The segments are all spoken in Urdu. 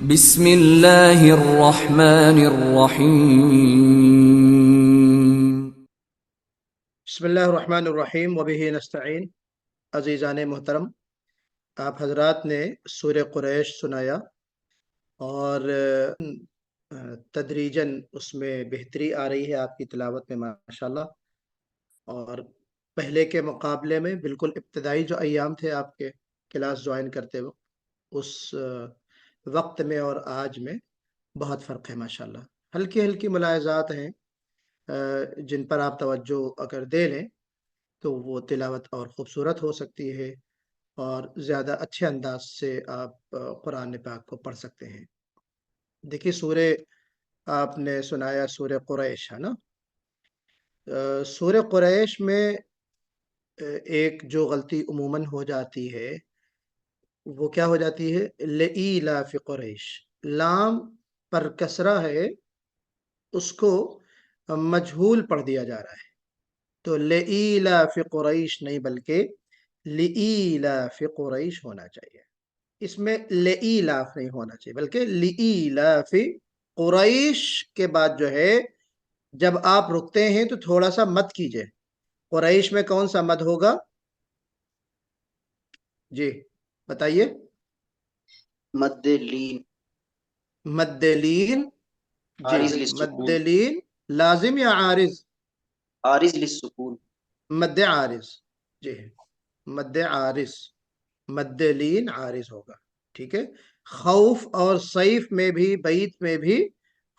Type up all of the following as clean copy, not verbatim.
بسم اللہ الرحمن الرحیم۔ بسم اللہ الرحمن الرحیم وبہ نستعین۔ عزیزان محترم، آپ حضرات نے سورہ قریش سنایا اور تدریجاً اس میں بہتری آ رہی ہے آپ کی تلاوت میں ماشاءاللہ، اور پہلے کے مقابلے میں بالکل ابتدائی جو ایام تھے آپ کے کلاس جوائن کرتے وقت، اس وقت میں اور آج میں بہت فرق ہے ماشاءاللہ۔ ہلکی ہلکی ملاحظات ہیں جن پر آپ توجہ اگر دے لیں تو وہ تلاوت اور خوبصورت ہو سکتی ہے اور زیادہ اچھے انداز سے آپ قرآن پاک کو پڑھ سکتے ہیں۔ دیکھیے سورہ آپ نے سنایا سورہ قریش، ہے نا؟ سورہ قریش میں ایک جو غلطی عموماً ہو جاتی ہے وہ کیا ہو جاتی ہے؟ لإیلاف قریش، لام پر کسرہ ہے، اس کو مجہول پڑھ دیا جا رہا ہے، تو لإیلاف قریش نہیں بلکہ لإیلاف قریش ہونا چاہیے۔ اس میں لإیلاف نہیں ہونا چاہیے بلکہ لإیلاف قریش کے بعد جو ہے جب آپ رکتے ہیں تو تھوڑا سا مد کیجئے۔ قریش میں کون سا مد ہوگا؟ جی بتائیے۔ مد لین، مد لین، جی عارض مد للسکون، لین لازم یا عارض؟ عارض للسکون، مد عارض، جی مد عارض، مد لین عارض ہوگا، ٹھیک ہے۔ خوف اور سیف میں بھی، بعید میں بھی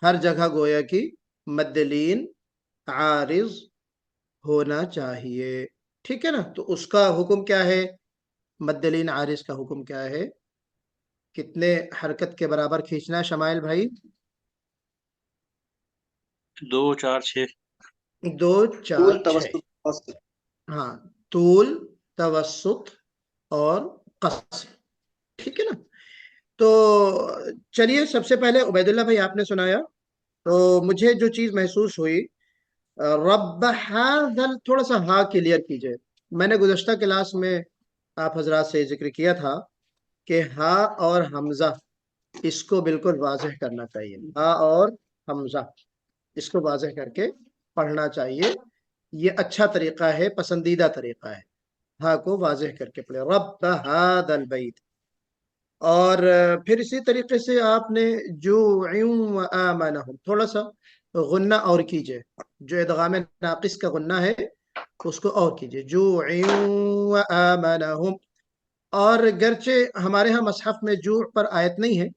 ہر جگہ گویا کی مد لین عارض ہونا چاہیے، ٹھیک ہے نا؟ تو اس کا حکم کیا ہے؟ مد لین عارض کا حکم کیا ہے؟ کتنے حرکت کے برابر کھینچنا ہے شمائل بھائی؟ 2 4 6 2 طول 4 6، توسط فصل۔ ہاں، طول، توسط اور قصر، ٹھیک ہے نا؟ تو چلیے سب سے پہلے عبید اللہ بھائی آپ نے سنایا تو مجھے جو چیز محسوس ہوئی، رب حاذل، تھوڑا سا ہاں کلیئر کیجئے۔ میں نے گزشتہ کلاس میں آپ حضرات سے ذکر کیا تھا کہ ہاں اور حمزہ اس کو بالکل واضح کرنا چاہیے، ہاں اور حمزہ اس کو واضح کر کے پڑھنا چاہیے، یہ اچھا طریقہ ہے، پسندیدہ طریقہ ہے، ہاں کو واضح کر کے پڑھے، رب هذا البیت۔ اور پھر اسی طریقے سے آپ نے آمنہم، تھوڑا سا غنہ اور کیجئے، جو ادغام ناقص کا غنہ ہے اس کو اور کیجئے، آمنہم۔ اور گرچہ ہمارے ہاں مصحف میں جوع پر آیت نہیں ہے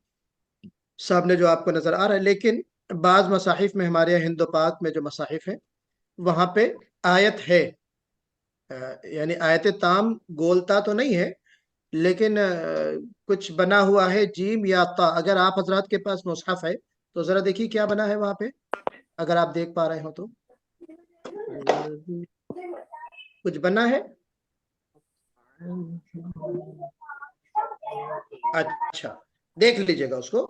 سامنے جو آپ کو نظر آ رہا ہے، لیکن بعض مصاحف میں، ہمارے ہند و پاک میں جو مصاحف ہیں وہاں پہ آیت ہے، یعنی آیت تام گولتا تو نہیں ہے لیکن کچھ بنا ہوا ہے جیم یا تا۔ اگر آپ حضرات کے پاس مصحف ہے تو ذرا دیکھیے کیا بنا ہے وہاں پہ، اگر آپ دیکھ پا رہے ہو تو کچھ بنا ہے؟ اچھا دیکھ لیجئے گا اس کو۔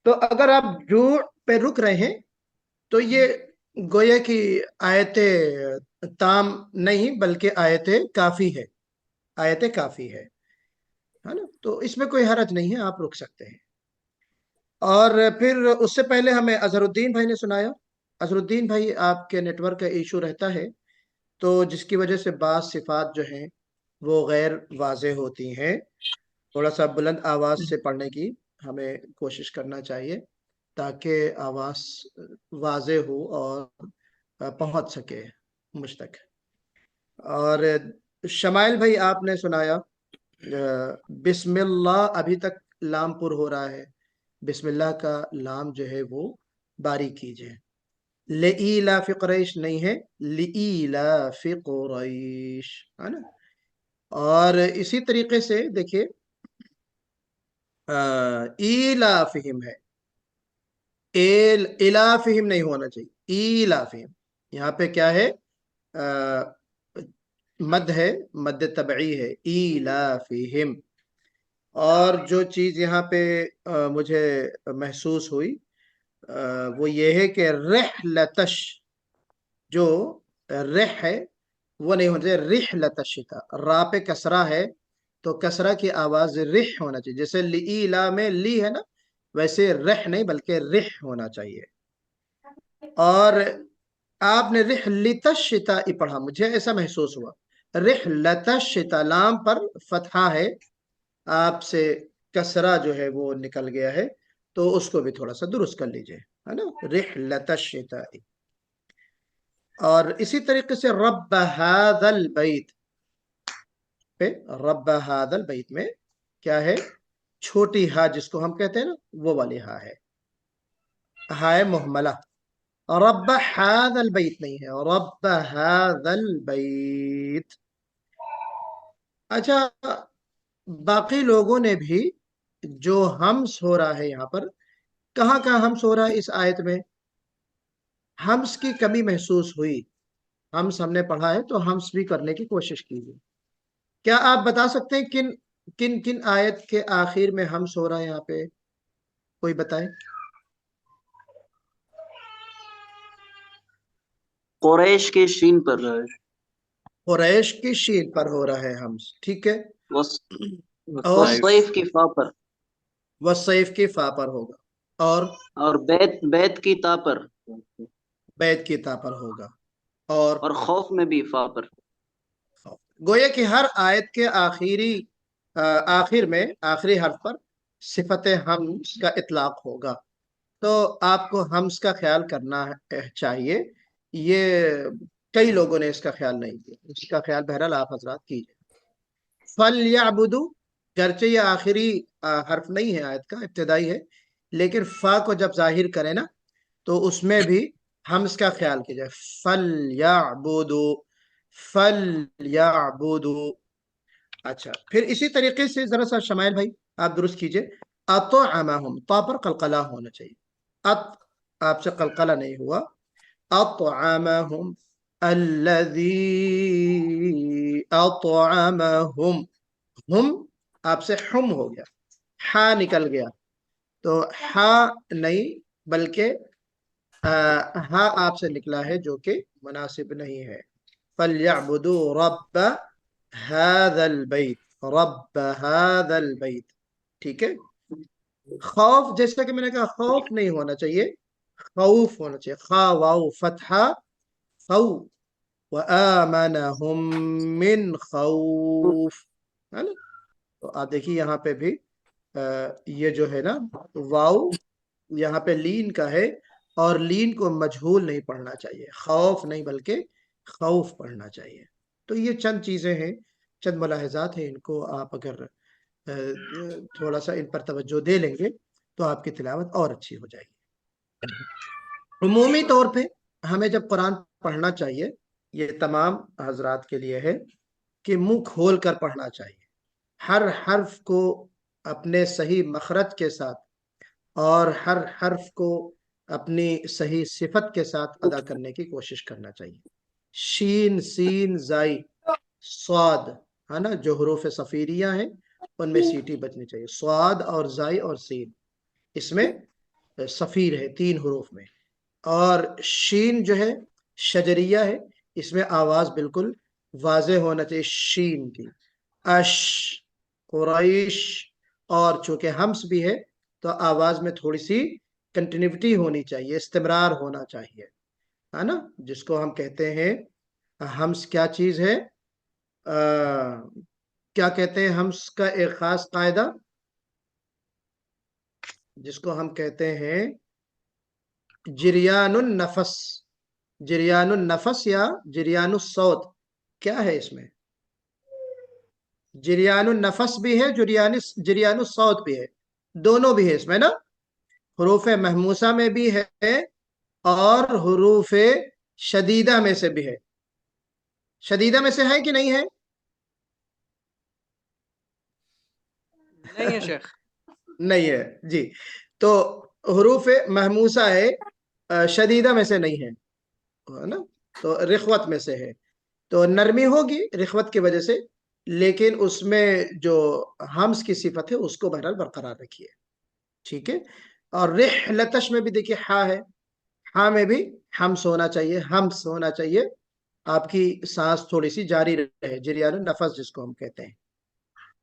تو اگر آپ جوع پہ رک رہے ہیں تو یہ گویا کی آیت تام نہیں بلکہ آیت کافی ہے، آیت کافی ہے نا؟ تو اس میں کوئی حرج نہیں ہے، آپ رک سکتے ہیں۔ اور پھر اس سے پہلے ہمیں اظہر الدین بھائی نے سنایا۔ اظہر الدین بھائی آپ کے نیٹ ورک کا ایشو رہتا ہے تو جس کی وجہ سے بعض صفات جو ہیں وہ غیر واضح ہوتی ہیں، تھوڑا سا بلند آواز سے پڑھنے کی ہمیں کوشش کرنا چاہیے تاکہ آواز واضح ہو اور پہنچ سکے مجھ تک۔ اور شمائل بھائی آپ نے سنایا بسم اللہ، ابھی تک لام پر ہو رہا ہے، بسم اللہ کا لام جو ہے وہ باریک کیجئے، لإیلاف قریش نہیں ہے، لإیلاف قریش، ہے نا؟ اور اسی طریقے سے دیکھیے ایلافہم ہے، الافہم نہیں ہونا چاہیے، ایلافہم، یہاں پہ کیا ہے؟ مد ہے، مد طبعی ہے، ایلافہم۔ اور جو چیز یہاں پہ مجھے محسوس ہوئی وہ یہ ہے کہ رحلتش، جو رح ہے وہ نہیں ہونا چاہیے، رحلت الشتاء، را پہ کسرہ ہے تو کسرہ کی آواز رح ہونا چاہیے، جیسے لإیلا میں لی ہے نا، ویسے رح نہیں بلکہ رح ہونا چاہیے. اور آپ نے رحلت الشتاء پڑھا، مجھے ایسا محسوس ہوا رحلت الشتاء، لام پر فتحہ ہے، آپ سے کسرہ جو ہے وہ نکل گیا ہے، تو اس کو بھی تھوڑا سا درست کر لیجئے، ہے نا، رحلت الشتاء. اور اسی طریقے سے رب هذا البیت پہ، رب هذا البیت میں کیا ہے؟ چھوٹی ہا جس کو ہم کہتے ہیں نا، وہ والی ہا ہے، ہائے محملہ. رب هذا البیت نہیں ہے، رب هذا البیت. اچھا، باقی لوگوں نے بھی جو ہمس ہو رہا ہے یہاں پر، کہاں کہاں ہمس ہو رہا ہے اس آیت میں؟ ہمس کی کمی محسوس ہوئی، ہم نے پڑھا ہے تو ہمس بھی کرنے کی کوشش کیجیے. کیا آپ بتا سکتے ہیں کن آیت کے آخر میں ہمس ہو رہا ہے یہاں پہ؟ کوئی بتائے. قریش کے شین پر، قریش کی شین پر ہو رہا ہے ہمس، ٹھیک ہے. اور والصیف کی فا پر، والصیف کی فا پر ہوگا، اور بیت کی تا پر، بیت کی تا پر ہوگا، اور خوف میں بھی فا پر. گویا کہ ہر آیت کے آخر میں آخری حرف پر صفت ہمس کا اطلاق ہوگا، تو آپ کو ہمس کا خیال کرنا چاہیے. یہ کئی لوگوں نے اس کا خیال نہیں کیا، اس کا خیال بہرحال آپ حضرات کیجیے. فَلْيَعْبُدُوا، گرچہ یہ آخری حرف نہیں ہے آیت کا، ابتدائی ہے، لیکن فا کو جب ظاہر کرے نا تو اس میں بھی ہمس کا خیال کیجیے. فَلْيَعْبُدُوا، فَلْيَعْبُدُوا. اچھا، پھر اسی طریقے سے ذرا سا شمائل بھائی آپ درست کیجئے. اطعمہم، تا پر قلقلہ ہونا چاہیے، آپ سے قلقلہ نہیں ہوا. اطعمہم الذی اطعمہم، ہم آپ سے ہم ہو گیا، ہا نکل گیا، تو ہا نہیں بلکہ ہا آپ سے نکلا ہے، جو کہ مناسب نہیں ہے. فَلْيَعْبُدُوا رَبَّ هَذَا الْبَيْتِ، رَبَّ هَذَا الْبَيْتِ، ٹھیک ہے. خوف، جیسا کہ میں نے کہا، خوف نہیں ہونا چاہیے، خوف ہونا چاہیے، خا واو فتحہ، خو، وَآمَنَهُم مِّن خوف، ہے نا. تو آپ دیکھیے یہاں پہ بھی یہ جو ہے نا واو یہاں پہ لین کا ہے، اور لین کو مجہول نہیں پڑھنا چاہیے، خوف نہیں بلکہ خوف پڑھنا چاہیے. تو یہ چند چیزیں ہیں، چند ملاحظات ہیں، ان کو آپ اگر تھوڑا سا ان پر توجہ دے لیں گے تو آپ کی تلاوت اور اچھی ہو جائے گی. عمومی طور پہ ہمیں جب قرآن پڑھنا چاہیے، یہ تمام حضرات کے لیے ہے کہ منہ کھول کر پڑھنا چاہیے، ہر حرف کو اپنے صحیح مخرج کے ساتھ اور ہر حرف کو اپنی صحیح صفت کے ساتھ ادا کرنے کی کوشش کرنا چاہیے. شین، سین، زائی، صاد، ہے نا، جو حروف صفیریہ ہیں ان میں سیٹی بچنی چاہیے. صاد اور زائی اور سین، اس میں صفیر ہے 3 حروف میں. اور شین جو ہے شجریہ ہے، اس میں آواز بالکل واضح ہونا چاہیے شین کی. اش، قریش، اور چونکہ ہمس بھی ہے تو آواز میں تھوڑی سی کنٹینیوٹی ہونی چاہیے، استمرار ہونا چاہیے، ہے نا، جس کو ہم کہتے ہیں ہمس. کیا چیز ہے؟ کیا کہتے ہیں ہمس کا ایک خاص قاعدہ، جس کو ہم کہتے ہیں جریان النفس، جریان النفس یا جریان الصوت. کیا ہے اس میں؟ جریان النفس بھی ہے، جریان الصوت بھی ہے، دونوں بھی ہے اس میں نا. حروف محموسہ میں بھی ہے اور حروف شدیدہ میں سے بھی ہے. شدیدہ میں سے ہے کہ نہیں ہے؟ نہیں ہے شیخ. نہیں ہے جی. تو حروف محموسہ ہے، شدیدہ میں سے نہیں ہے نا، تو رخوت میں سے ہے، تو نرمی ہوگی رخوت کی وجہ سے، لیکن اس میں جو ہمس کی صفت ہے اس کو بہرحال برقرار رکھیے، ٹھیک ہے. اور رحلتش میں بھی دیکھیے ہا ہے، ہاں میں بھی ہمس ہونا چاہیے، ہمس ہونا چاہیے، آپ کی سانس تھوڑی سی جاری رہے، جریان النفس جس کو ہم کہتے ہیں.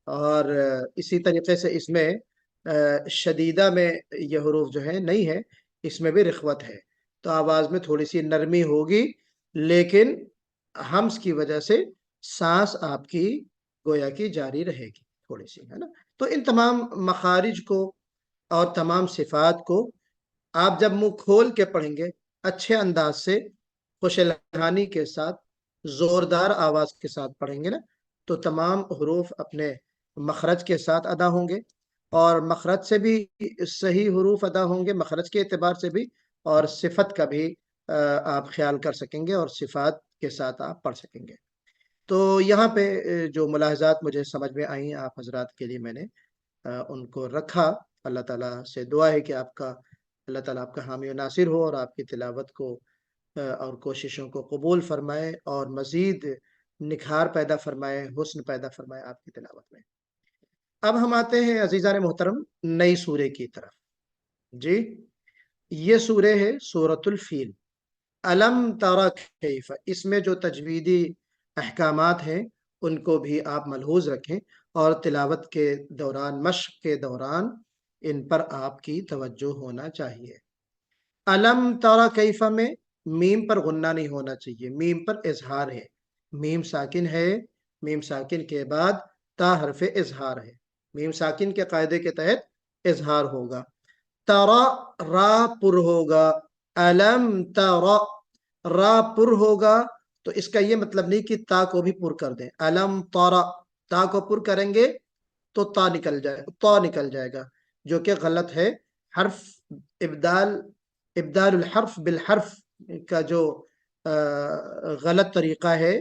اور اسی طریقے سے اس میں شدیدہ میں یہ حروف جو ہے نہیں ہے، اس میں بھی رخوت ہے، تو آواز میں تھوڑی سی نرمی ہوگی، لیکن ہمس کی وجہ سے سانس آپ کی گویا کی جاری رہے گی تھوڑی سی، ہے نا؟ تو ان تمام مخارج کو اور تمام صفات کو آپ جب منہ کھول کے پڑھیں گے، اچھے انداز سے، خوش الحانی کے ساتھ، زوردار آواز کے ساتھ پڑھیں گے نا، تو تمام حروف اپنے مخرج کے ساتھ ادا ہوں گے، اور مخرج سے بھی صحیح حروف ادا ہوں گے، مخرج کے اعتبار سے بھی، اور صفت کا بھی آپ خیال کر سکیں گے، اور صفات کے ساتھ آپ پڑھ سکیں گے۔ تو یہاں پہ جو ملاحظات مجھے سمجھ میں آئیں آپ حضرات کے لیے میں نے ان کو رکھا۔ اللہ تعالیٰ سے دعا ہے کہ اللہ تعالیٰ آپ کا حامی و ناصر ہو، اور آپ کی تلاوت کو اور کوششوں کو قبول فرمائے، اور مزید نکھار پیدا فرمائے، حسن پیدا فرمائے آپ کی تلاوت میں۔ اب ہم آتے ہیں عزیزان محترم نئی سورے کی طرف۔ جی، یہ سورہ ہے سورۃ الفیل۔ علم تر کیف، اس میں جو تجویدی احکامات ہیں ان کو بھی آپ ملحوظ رکھیں، اور تلاوت کے دوران، مشق کے دوران ان پر آپ کی توجہ ہونا چاہیے۔ علم تر کیف میں میم پر غنہ نہیں ہونا چاہیے، میم پر اظہار ہے، میم ساکن ہے، میم ساکن کے بعد تا حرف اظہار ہے، میم ساکن کے قاعدے کے تحت اظہار ہوگا۔ ترا را پر ہوگا، علم ترا را پر ہوگا، تو اس کا یہ مطلب نہیں کہ تا کو بھی پر کر دیں۔ علم ترا، تا کو پر کریں گے تو تا نکل جائے گا، جو کہ غلط ہے۔ حرف ابدال الحرف بالحرف کا جو غلط طریقہ ہے،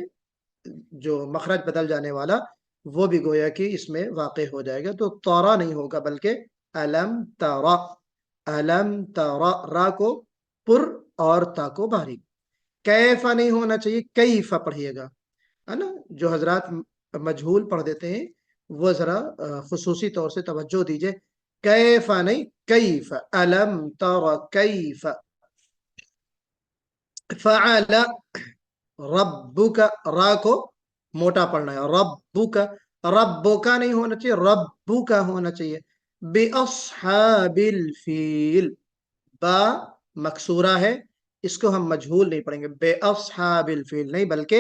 جو مخرج بدل جانے والا، وہ بھی گویا کہ اس میں واقع ہو جائے گا، تو تورا نہیں ہوگا بلکہ علم ترا، علم ترا، را کو پر اور تا کو باریک۔ کیفا نہیں ہونا چاہیے، کیفا پڑھیے گا، ہے نا؟ جو حضرات مجہول پڑھ دیتے ہیں وہ ذرا خصوصی طور سے توجہ دیجئے، کیفا نہیں، کیفا، علم ترا کیفا۔ فعل ربک، را کو موٹا پڑھنا ہے، ربک، ربک نہیں ہونا چاہیے، ربک ہونا چاہیے۔ باصحاب الفیل، با مکسورہ ہے، اس کو ہم مجہول نہیں پڑھیں گے، بے اصحاب الفیل نہیں بلکہ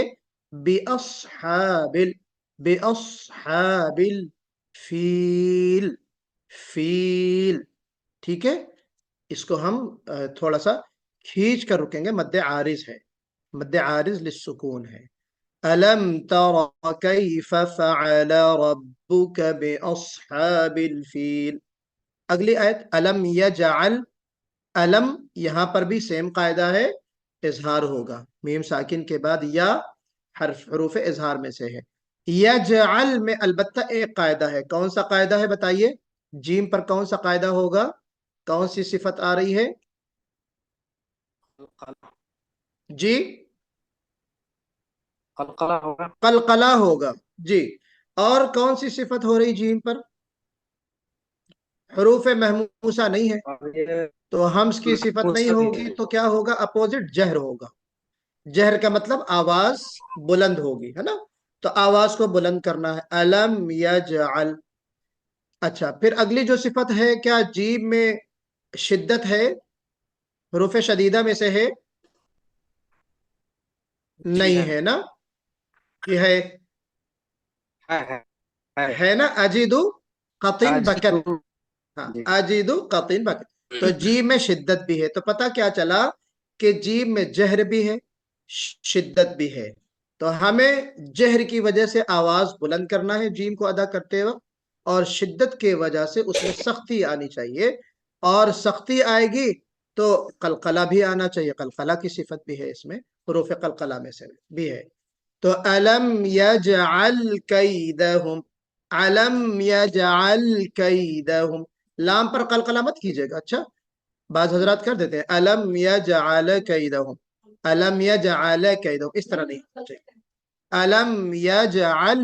باصحاب الفیل، فیل، ٹھیک ہے؟ اس کو ہم تھوڑا سا کھینچ کر رکیں گے، مد عارض ہے، مد عارض للسکون ہے۔ ألم تر كيف فعل ربك بأصحاب الفيل۔ اگلی آیت علم یجعل، علم یہاں پر بھی سیم قاعدہ ہے، اظہار ہوگا، میم ساکن کے بعد یا حروف اظہار میں سے ہے۔ یجعل میں البتہ ایک قاعدہ ہے، کون سا قاعدہ ہے بتائیے؟ جیم پر کون سا قاعدہ ہوگا؟ کون سی صفت آ رہی ہے؟ جی، قلقلہ ہوگا، قلقلہ ہوگا، جی۔ اور کون سی صفت ہو رہی جیم پر؟ حروف محموسہ نہیں ہے، اور یہ تو ہمس کی صفت نہیں ہوگی، تو کیا ہوگا؟ اپوزٹ جہر ہوگا۔ جہر کا مطلب آواز بلند ہوگی، ہے نا؟ تو آواز کو بلند کرنا ہے، علم یجعل۔ اچھا، پھر اگلی جو صفت ہے، کیا جیم میں شدت ہے؟ حروف شدیدہ میں سے ہے؟ نہیں ہے نا؟ یہ ہے نا؟ اجیدو قطن بکت، ہاں، اجیدو قطن بکت، تو جیم میں شدت بھی ہے، تو پتہ کیا چلا کہ جیم میں جہر بھی ہے، شدت بھی ہے، تو ہمیں جہر کی وجہ سے آواز بلند کرنا ہے جیم کو ادا کرتے وقت، اور شدت کی وجہ سے اس میں سختی آنی چاہیے، اور سختی آئے گی تو قلقلہ بھی آنا چاہیے، قلقلہ کی صفت بھی ہے اس میں، حروف قلقلہ میں سے بھی ہے۔ تو علم یجعل کیدہم، علم یجعل کیدہم، لام پر قلقلہ مت کیجئے گا، اچھا؟ بعض حضرات کر دیتے ہیں علم یجعل کیدہم، علم یجعل کیدہم، اس طرح نہیں ہونا چاہیے۔ علم یجعل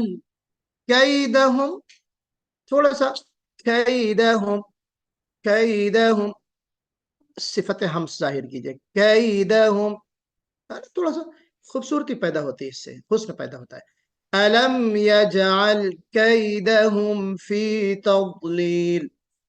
کیدہم، تھوڑا سا کیدہم، کیدہم، صفت ہمس ظاہر کیجئے، کیدہم، تھوڑا سا خوبصورتی پیدا ہوتی ہے، اس سے حسن پیدا ہوتا ہے۔ علم یجعل کیدہم فی تضلیل،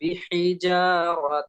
بحجارة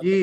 جی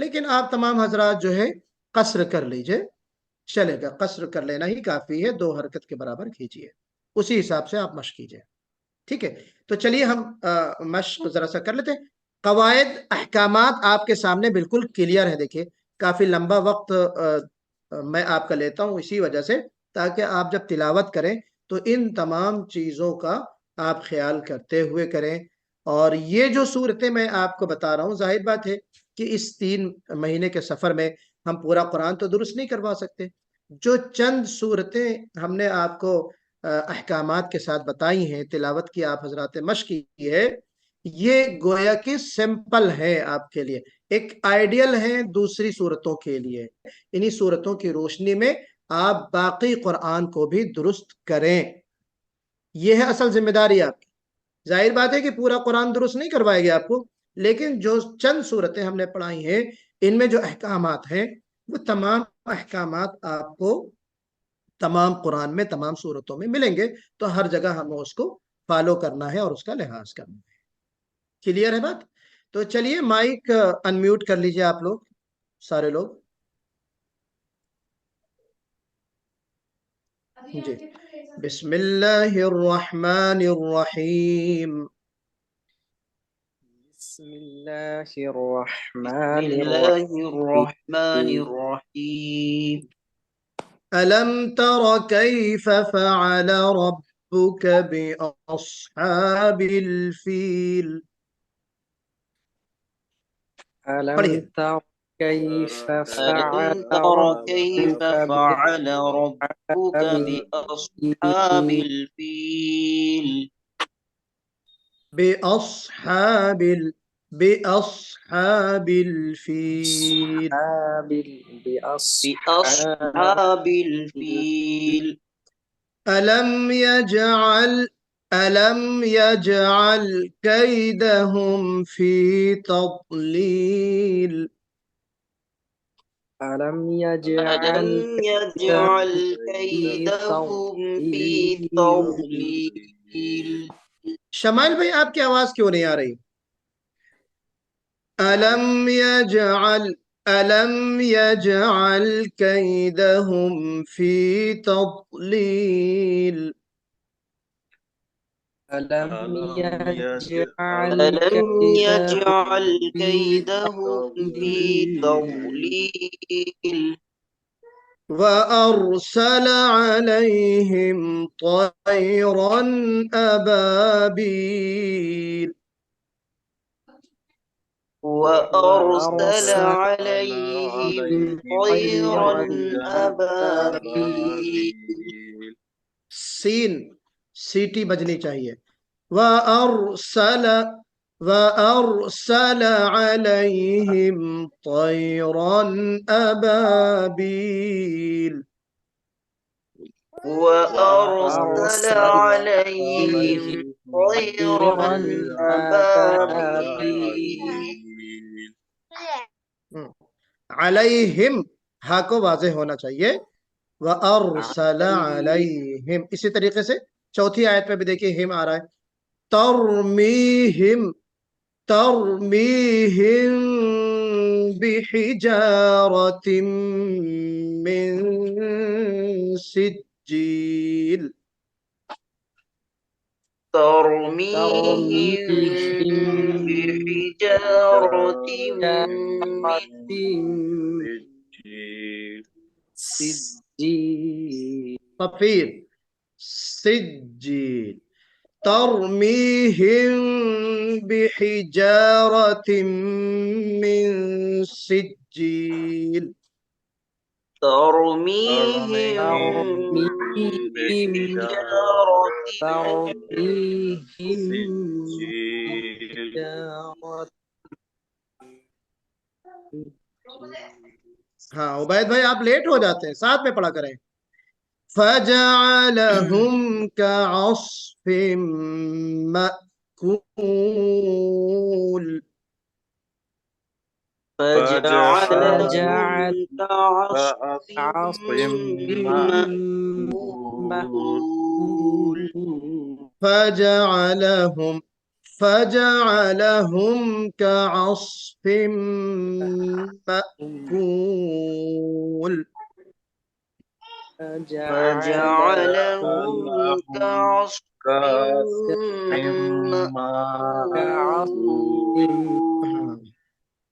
لیکن آپ تمام حضرات جو ہے قصر کر لیجئے، چلے گا، قصر کر لینا ہی کافی ہے، 2 حرکت کے برابر کیجئے، اسی حساب سے آپ مشق کیجئے، ٹھیک ہے؟ تو چلیے ہم مشق ذرا سا کر لیتے ہیں۔ قواعد احکامات آپ کے سامنے بالکل کلیئر ہے، دیکھیے کافی لمبا وقت میں آپ کا لیتا ہوں اسی وجہ سے، تاکہ آپ جب تلاوت کریں تو ان تمام چیزوں کا آپ خیال کرتے ہوئے کریں۔ اور یہ جو صورتیں میں آپ کو بتا رہا ہوں، ظاہر بات ہے کہ اس 3 مہینے کے سفر میں ہم پورا قرآن تو درست نہیں کروا سکتے۔ جو چند صورتیں ہم نے آپ کو احکامات کے ساتھ بتائی ہیں، تلاوت کی آپ حضرات مشق کی ہے، یہ گویا کہ سمپل ہے آپ کے لیے، ایک آئیڈیل ہے دوسری صورتوں کے لیے۔ انہی صورتوں کی روشنی میں آپ باقی قرآن کو بھی درست کریں، یہ ہے اصل ذمہ داری آپ کی۔ ظاہر بات ہے کہ پورا قرآن درست نہیں کروائے گے آپ کو، لیکن جو چند صورتیں ہم نے پڑھائی ہیں ان میں جو احکامات ہیں وہ تمام احکامات آپ کو تمام قرآن میں تمام صورتوں میں ملیں گے، تو ہر جگہ ہمیں اس کو فالو کرنا ہے اور اس کا لحاظ کرنا ہے۔ کلیئر ہے بات؟ تو چلیے مائک انمیوٹ کر لیجئے آپ لوگ، سارے لوگ جی۔ بسم اللہ الرحمن الرحیم۔ بسم الله بسم الرحمن الله الرحمن الرحيم الرحيم ألم تر كيف فعل ربك بأصحاب الفيل؟ ألم پڑھیے۔ تر كيف فعل ألم تر كيف ربك فعل ربك بأصحاب بالفيل الفيل بأصحاب الفيل بأصحاب بأصحاب الفيل ألم يجعل كيدهم في تضليل؟ ألم ألم يجعل يجعل في كيدهم في تضليل تضليل شمائل بھائی آپ کی آواز کیوں نہیں آ رہی؟ ألم يجعل كيدهم في تضليل؟ ألم يجعل ألم يجعل كيدهم في كيدهم في تضليل وأرسل عليهم طيرا أبابيل؟ وأرسل وأرسل عليهم طيرا أبابيل سین سیٹی بجنی چاہیے۔ وَأَرْسَلَ عَلَيْهِمْ طَيْرًا أَبَابِيلَ وأرسل عليهم طيرا أبابيل علیہم، ہا کو واضح ہونا چاہیے، وَأَرْسَلَ عَلَيْهِمْ۔ اسی طریقے سے چوتھی آیت پہ بھی دیکھیے ہم آ رہا ہے، ترمیہم بحجارة من سجيل ترميهم بحجارة من سجيل صفير سجيل ترميهم بحجارة من سجيل ترميهم بحجارة ہاں عبید بھائی آپ لیٹ ہو جاتے ہیں، ساتھ میں پڑھا کریں۔ فَجَعَلَهُمْ كَعَصْفٍ مَأْكُولٍ فجعلهم كعصف مأكول مأكول فَجَعَلَهُمْ فجعلهم كعصف مأكول فجعلهم كعصف مأكول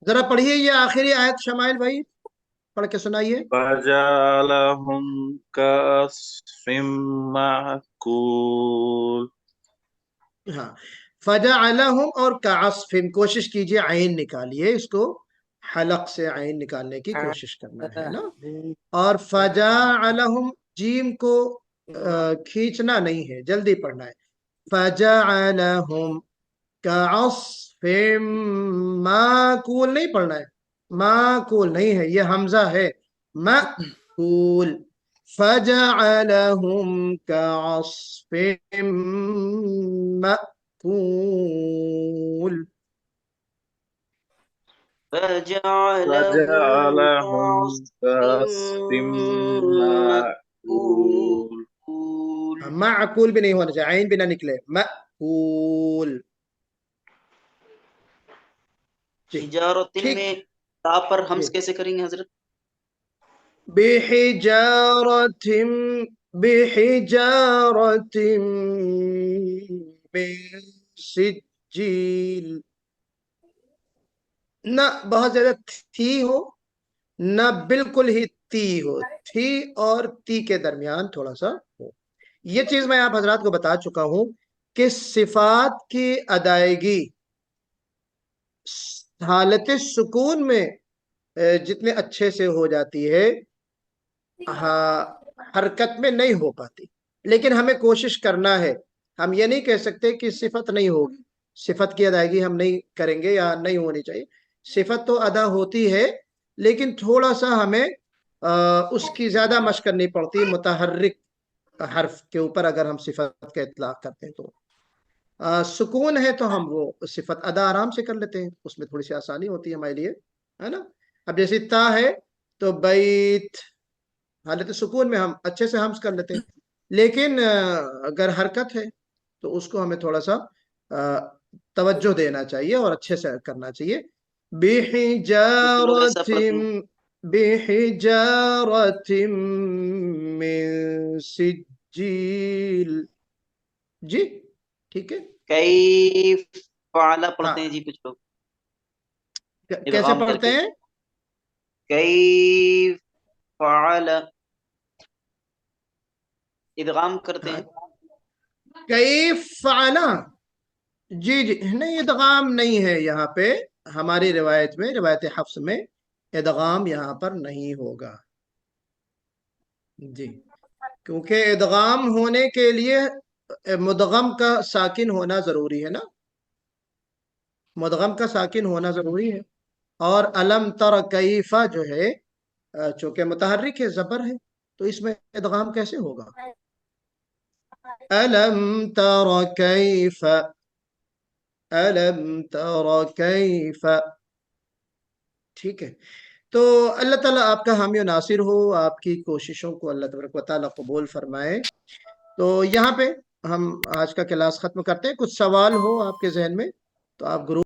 ذرا پڑھیے یہ آخری آیت شمائل بھائی پڑھ کے سنائیے فجعلهم كعصف مأكول ہاں فجعلهم اور کعصف کوشش کیجئے عین نکالیے اس کو حلق سے عین نکالنے کی کوشش کرنا ہے نا اور فجعلهم جیم کو کھینچنا نہیں ہے جلدی پڑھنا ہے فجعلهم کعصف ماکول نہیں پڑھنا ہے ماکول نہیں ہے یہ حمزہ ہے ماکول فجعلهم كعصف مأكول فجعلهم كعصف مأكول معقول بھی نہیں ہونا چاہیے عین بھی نہ نکلے مأکول حجارت میں تا پر حمز کیسے کریں گے حضرت بحجارة بحجارة من سجیل نہ بہت زیادہ تھی ہو نہ بالکل ہی تی ہو تھی اور تی کے درمیان تھوڑا سا ہو یہ چیز میں آپ حضرات کو بتا چکا ہوں کہ صفات کی ادائیگی حالت سکون میں جتنے اچھے سے ہو جاتی ہے حرکت میں نہیں ہو پاتی لیکن ہمیں کوشش کرنا ہے ہم یہ نہیں کہہ سکتے کہ صفت نہیں ہوگی صفت کی ادائیگی ہم نہیں کریں گے یا نہیں ہونی چاہیے صفت تو ادا ہوتی ہے لیکن تھوڑا سا ہمیں اس کی زیادہ مشق کرنی پڑتی متحرک حرف کے اوپر اگر ہم صفت کا اطلاق کرتے ہیں تو سکون ہے تو ہم وہ صفت ادا آرام سے کر لیتے ہیں اس میں تھوڑی سی آسانی ہوتی ہے ہمارے لیے ہے نا اب جیسے تا ہے تو بیت حالت سکون میں ہم اچھے سے حمز کر لیتے ہیں لیکن اگر حرکت ہے تو اس کو ہمیں تھوڑا سا توجہ دینا چاہیے اور اچھے سے کرنا چاہیے بحجارة من سجیل جی ٹھیک ہے کیف فعلا پڑھتے ہیں جی کچھ لوگ کیسے پڑھتے ہیں کیف فعلا ادغام کرتے ہیں کیف فعلا جی جی نہیں ادغام نہیں ہے یہاں پہ ہماری روایت میں روایت حفص میں ادغام یہاں پر نہیں ہوگا جی کیونکہ ادغام ہونے کے لیے مدغم کا ساکن ہونا ضروری ہے نا مدغم کا ساکن ہونا ضروری ہے اور علم تر کیفہ جو ہے چونکہ متحرک ہے زبر ہے تو اس میں ادغام کیسے ہوگا علم تر کیفہ علم تر کیفہ ٹھیک ہے تو اللہ تعالیٰ آپ کا حامی و ناصر ہو آپ کی کوششوں کو اللہ تبارک و تعالیٰ قبول فرمائے تو یہاں پہ ہم آج کا کلاس ختم کرتے ہیں کچھ سوال ہو آپ کے ذہن میں تو آپ گروپ